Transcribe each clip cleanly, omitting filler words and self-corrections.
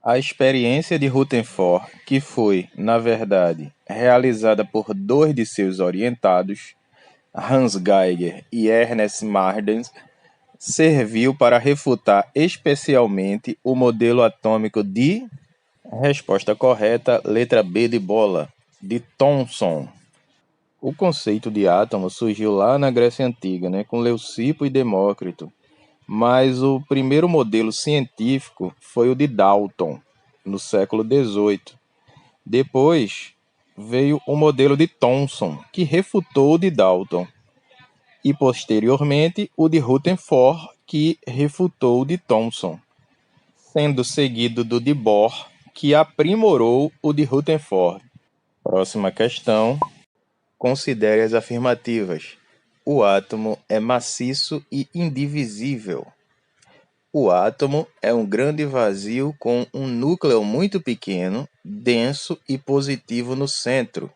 A experiência de Rutherford, que foi, na verdade, realizada por dois de seus orientados, Hans Geiger e Ernest Mardens, serviu para refutar especialmente o modelo atômico de... Resposta correta, letra B de bola, de Thomson. O conceito de átomo surgiu lá na Grécia Antiga, com Leucipo e Demócrito, mas o primeiro modelo científico foi o de Dalton, no século XVIII. Depois veio o modelo de Thomson, que refutou o de Dalton, e posteriormente o de Rutherford, que refutou o de Thomson, sendo seguido do de Bohr, que aprimorou o de Rutherford. Próxima questão. Considere as afirmativas. O átomo é maciço e indivisível. O átomo é um grande vazio com um núcleo muito pequeno, denso e positivo no centro.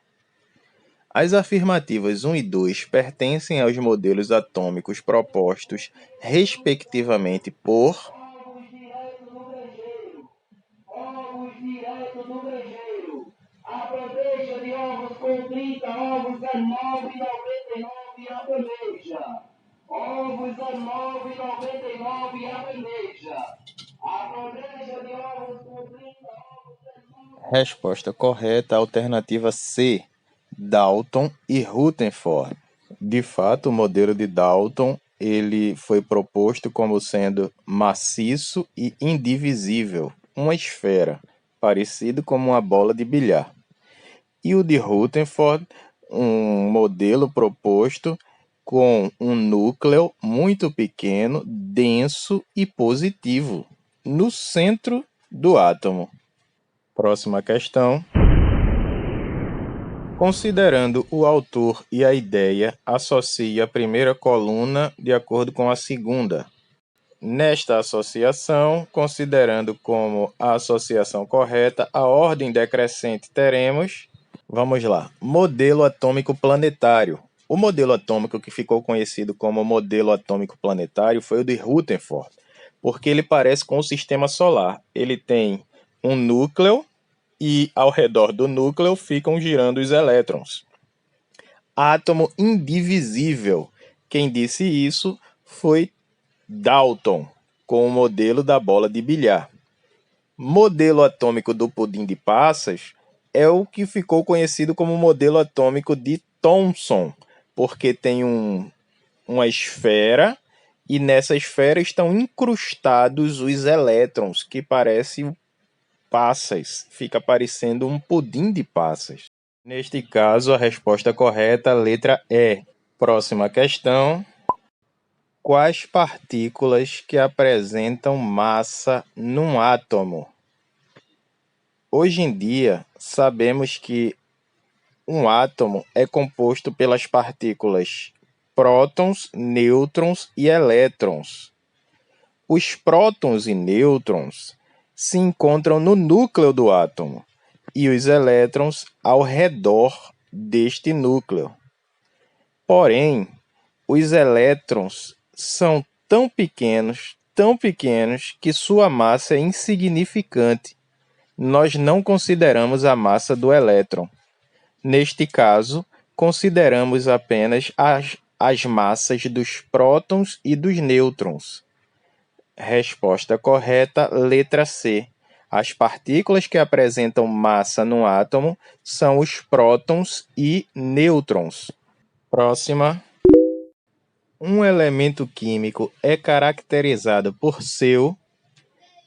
As afirmativas 1 e 2 pertencem aos modelos atômicos propostos, respectivamente, por... Ovos direto do brejeiro. A bandeja de ovos com 30 ovos é R$ 9,99 a bandeja. Ovos é R$ 9,99 a bandeja. A bandeja de ovos com 30 ovos é R$ 9,99. Resposta correta, alternativa C, Dalton e Rutherford. De fato, o modelo de Dalton ele foi proposto como sendo maciço e indivisível, uma esfera, parecido com uma bola de bilhar. E o de Rutherford, um modelo proposto com um núcleo muito pequeno, denso e positivo, no centro do átomo. Próxima questão. Considerando o autor e a ideia, associe a primeira coluna de acordo com a segunda. Nesta associação, considerando como a associação correta, a ordem decrescente teremos, vamos lá, modelo atômico planetário. O modelo atômico que ficou conhecido como modelo atômico planetário foi o de Rutherford, porque ele parece com o sistema solar. Ele tem um núcleo e ao redor do núcleo ficam girando os elétrons. Átomo indivisível. Quem disse isso foi Dalton, com o modelo da bola de bilhar. Modelo atômico do pudim de passas é o que ficou conhecido como modelo atômico de Thomson, porque tem uma esfera e nessa esfera estão incrustados os elétrons, que parecem passas, fica parecendo um pudim de passas. Neste caso, a resposta correta, letra E. Próxima questão. Quais partículas que apresentam massa num átomo? Hoje em dia, sabemos que um átomo é composto pelas partículas prótons, nêutrons e elétrons. Os prótons e nêutrons se encontram no núcleo do átomo e os elétrons ao redor deste núcleo. Porém, os elétrons são tão pequenos, que sua massa é insignificante. Nós não consideramos a massa do elétron. Neste caso, consideramos apenas as massas dos prótons e dos nêutrons. Resposta correta, letra C. As partículas que apresentam massa no átomo são os prótons e nêutrons. Próxima. Um elemento químico é caracterizado por seu...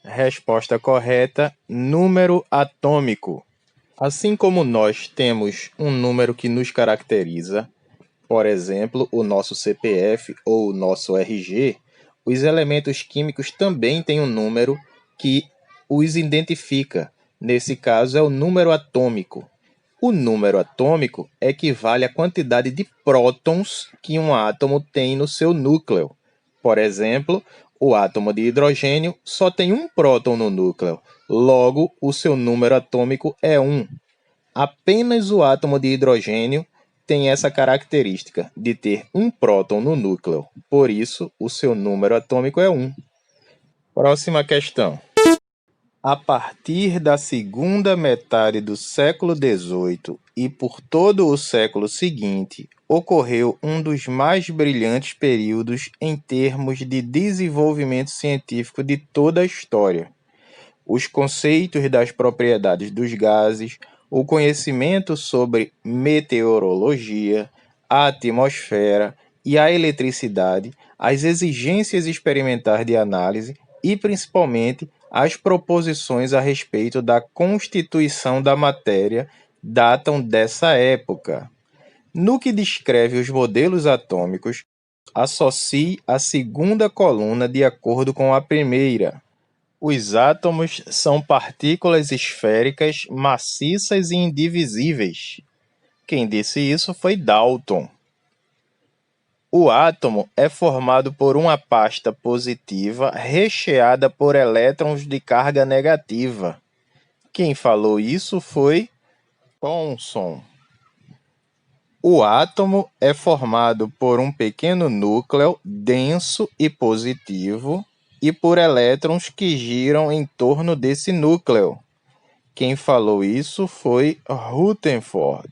Resposta correta, número atômico. Assim como nós temos um número que nos caracteriza, por exemplo, o nosso CPF ou o nosso RG, os elementos químicos também têm um número que os identifica. Nesse caso, é o número atômico. O número atômico equivale à quantidade de prótons que um átomo tem no seu núcleo. Por exemplo, o átomo de hidrogênio só tem um próton no núcleo, logo o seu número atômico é 1. Apenas o átomo de hidrogênio tem essa característica de ter um próton no núcleo, por isso o seu número atômico é 1. Próxima questão. A partir da segunda metade do século XVIII e por todo o século seguinte, ocorreu um dos mais brilhantes períodos em termos de desenvolvimento científico de toda a história. Os conceitos das propriedades dos gases, o conhecimento sobre meteorologia, a atmosfera e a eletricidade, as exigências experimentais de análise e, principalmente, as proposições a respeito da constituição da matéria datam dessa época. No que descreve os modelos atômicos, associe a segunda coluna de acordo com a primeira. Os átomos são partículas esféricas, maciças e indivisíveis. Quem disse isso foi Dalton. O átomo é formado por uma pasta positiva recheada por elétrons de carga negativa. Quem falou isso foi Thomson. O átomo é formado por um pequeno núcleo denso e positivo e por elétrons que giram em torno desse núcleo. Quem falou isso foi Rutherford.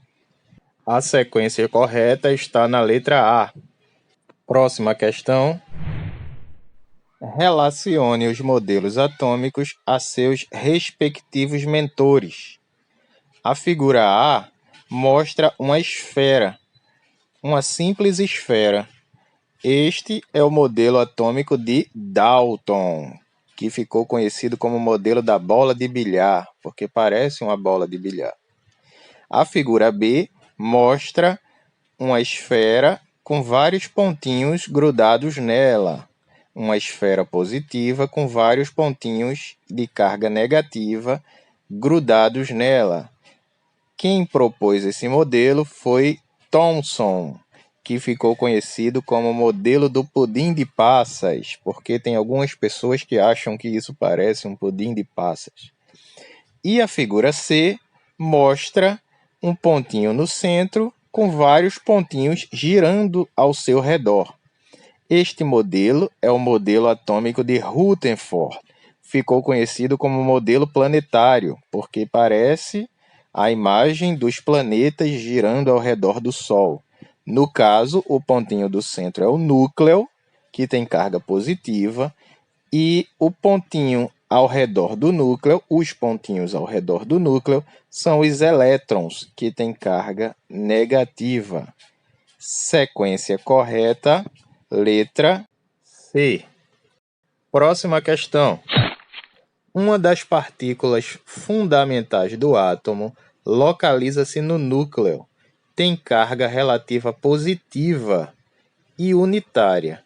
A sequência correta está na letra A. Próxima questão. Relacione os modelos atômicos a seus respectivos mentores. A figura A mostra uma esfera, uma simples esfera. Este é o modelo atômico de Dalton, que ficou conhecido como modelo da bola de bilhar, porque parece uma bola de bilhar. A figura B mostra uma esfera com vários pontinhos grudados nela. Uma esfera positiva com vários pontinhos de carga negativa grudados nela. Quem propôs esse modelo foi Thomson, que ficou conhecido como modelo do pudim de passas, porque tem algumas pessoas que acham que isso parece um pudim de passas. E a figura C mostra um pontinho no centro com vários pontinhos girando ao seu redor. Este modelo é o modelo atômico de Rutherford. Ficou conhecido como modelo planetário, porque parece a imagem dos planetas girando ao redor do Sol. No caso, o pontinho do centro é o núcleo, que tem carga positiva, e o pontinho ao redor do núcleo, os pontinhos ao redor do núcleo, são os elétrons, que têm carga negativa. Sequência correta, letra C. Próxima questão. Uma das partículas fundamentais do átomo localiza-se no núcleo. Tem carga relativa positiva e unitária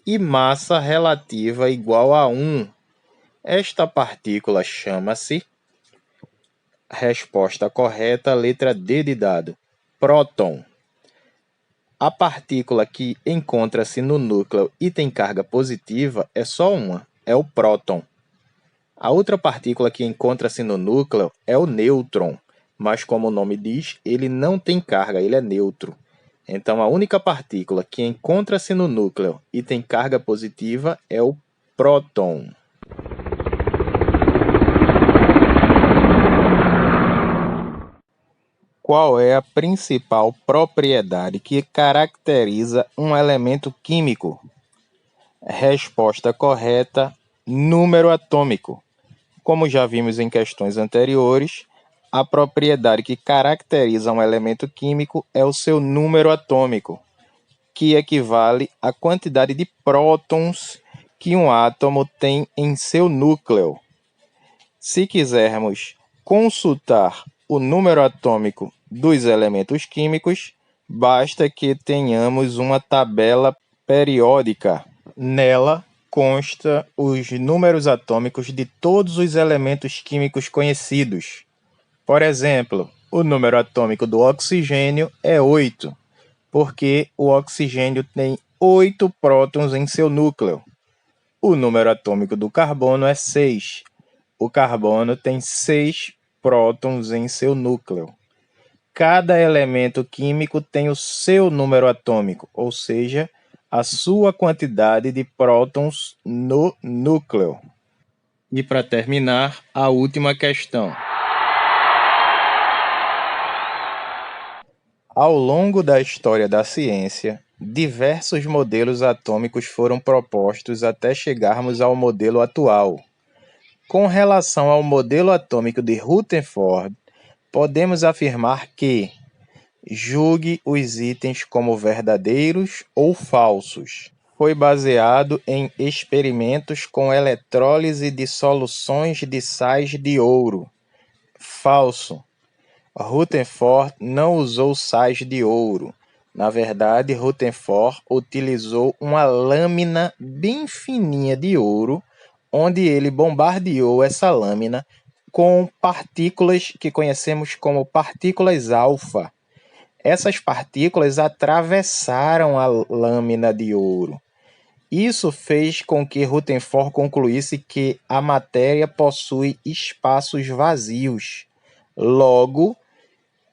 e massa relativa igual a 1. Esta partícula chama-se... Resposta correta, letra D de dado. Próton. A partícula que encontra-se no núcleo e tem carga positiva é só uma, é o próton. A outra partícula que encontra-se no núcleo é o nêutron, mas como o nome diz, ele não tem carga, ele é neutro. Então a única partícula que encontra-se no núcleo e tem carga positiva é o próton. Qual é a principal propriedade que caracteriza um elemento químico? Resposta correta, número atômico. Como já vimos em questões anteriores, a propriedade que caracteriza um elemento químico é o seu número atômico, que equivale à quantidade de prótons que um átomo tem em seu núcleo. Se quisermos consultar o número atômico dos elementos químicos, basta que tenhamos uma tabela periódica. Nela consta os números atômicos de todos os elementos químicos conhecidos. Por exemplo, o número atômico do oxigênio é 8, porque o oxigênio tem 8 prótons em seu núcleo. O número atômico do carbono é 6. O carbono tem 6 prótons em seu núcleo. Cada elemento químico tem o seu número atômico, ou seja, a sua quantidade de prótons no núcleo. E para terminar, a última questão. Ao longo da história da ciência, diversos modelos atômicos foram propostos até chegarmos ao modelo atual. Com relação ao modelo atômico de Rutherford, podemos afirmar que julgue os itens como verdadeiros ou falsos. Foi baseado em experimentos com eletrólise de soluções de sais de ouro. Falso. Rutherford não usou sais de ouro. Na verdade, Rutherford utilizou uma lâmina bem fininha de ouro, onde ele bombardeou essa lâmina com partículas que conhecemos como partículas alfa. Essas partículas atravessaram a lâmina de ouro. Isso fez com que Rutherford concluísse que a matéria possui espaços vazios. Logo,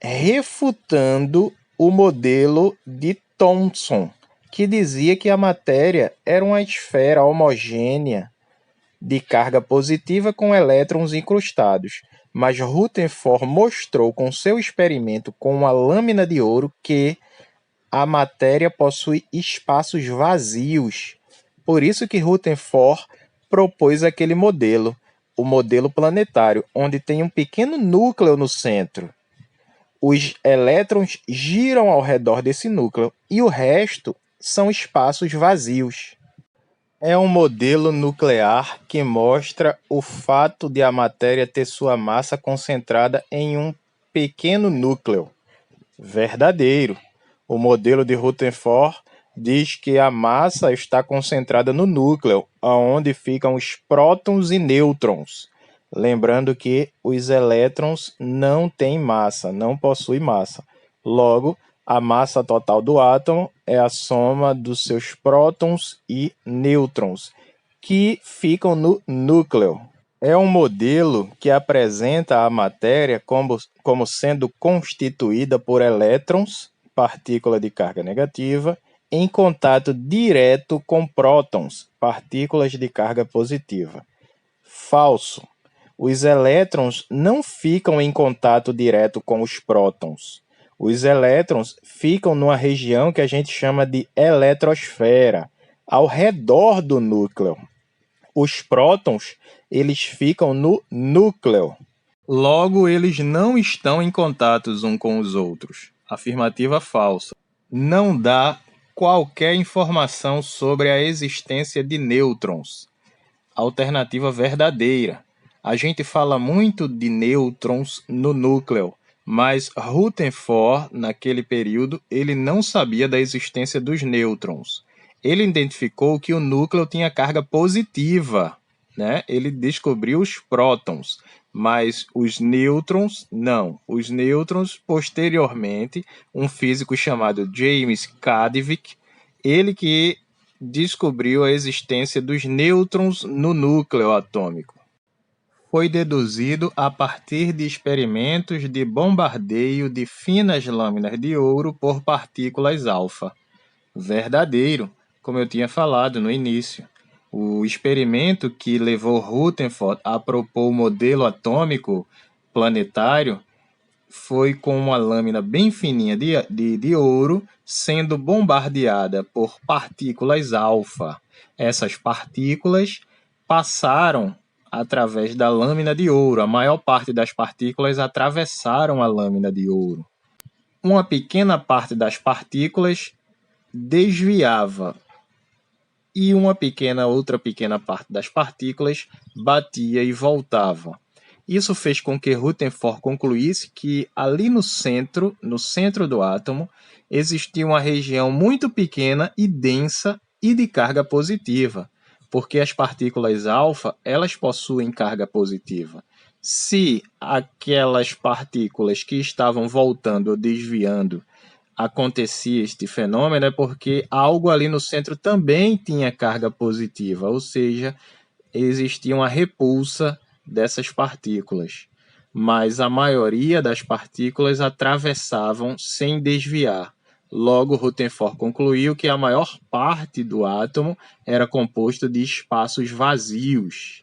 refutando o modelo de Thomson, que dizia que a matéria era uma esfera homogênea de carga positiva com elétrons incrustados. Mas Rutherford mostrou com seu experimento com uma lâmina de ouro que a matéria possui espaços vazios. Por isso que Rutherford propôs aquele modelo, o modelo planetário, onde tem um pequeno núcleo no centro. Os elétrons giram ao redor desse núcleo e o resto são espaços vazios. É um modelo nuclear que mostra o fato de a matéria ter sua massa concentrada em um pequeno núcleo. Verdadeiro. O modelo de Rutherford diz que a massa está concentrada no núcleo, onde ficam os prótons e nêutrons. Lembrando que os elétrons não têm massa, não possuem massa. Logo, a massa total do átomo é a soma dos seus prótons e nêutrons, que ficam no núcleo. É um modelo que apresenta a matéria como sendo constituída por elétrons, partícula de carga negativa, em contato direto com prótons, partículas de carga positiva. Falso. Os elétrons não ficam em contato direto com os prótons. Os elétrons ficam numa região que a gente chama de eletrosfera, ao redor do núcleo. Os prótons, eles ficam no núcleo. Logo, eles não estão em contato uns com os outros. Afirmativa falsa. Não dá qualquer informação sobre a existência de nêutrons. Alternativa verdadeira. A gente fala muito de nêutrons no núcleo, mas Rutherford, naquele período, ele não sabia da existência dos nêutrons. Ele identificou que o núcleo tinha carga positiva, né? Ele descobriu os prótons, mas os nêutrons não. Os nêutrons, posteriormente, um físico chamado James Chadwick, ele que descobriu a existência dos nêutrons no núcleo atômico. Foi deduzido a partir de experimentos de bombardeio de finas lâminas de ouro por partículas alfa. Verdadeiro, como eu tinha falado no início. O experimento que levou Rutherford a propor o modelo atômico planetário foi com uma lâmina bem fininha de ouro sendo bombardeada por partículas alfa. Essas partículas passaram através da lâmina de ouro. A maior parte das partículas atravessaram a lâmina de ouro. Uma pequena parte das partículas desviava e outra pequena parte das partículas batia e voltava. Isso fez com que Rutherford concluísse que ali no centro do átomo, existia uma região muito pequena e densa e de carga positiva, porque as partículas alfa, elas possuem carga positiva. Se aquelas partículas que estavam voltando ou desviando acontecia este fenômeno, é porque algo ali no centro também tinha carga positiva, ou seja, existia uma repulsa dessas partículas, mas a maioria das partículas atravessavam sem desviar. Logo, Rutherford concluiu que a maior parte do átomo era composto de espaços vazios.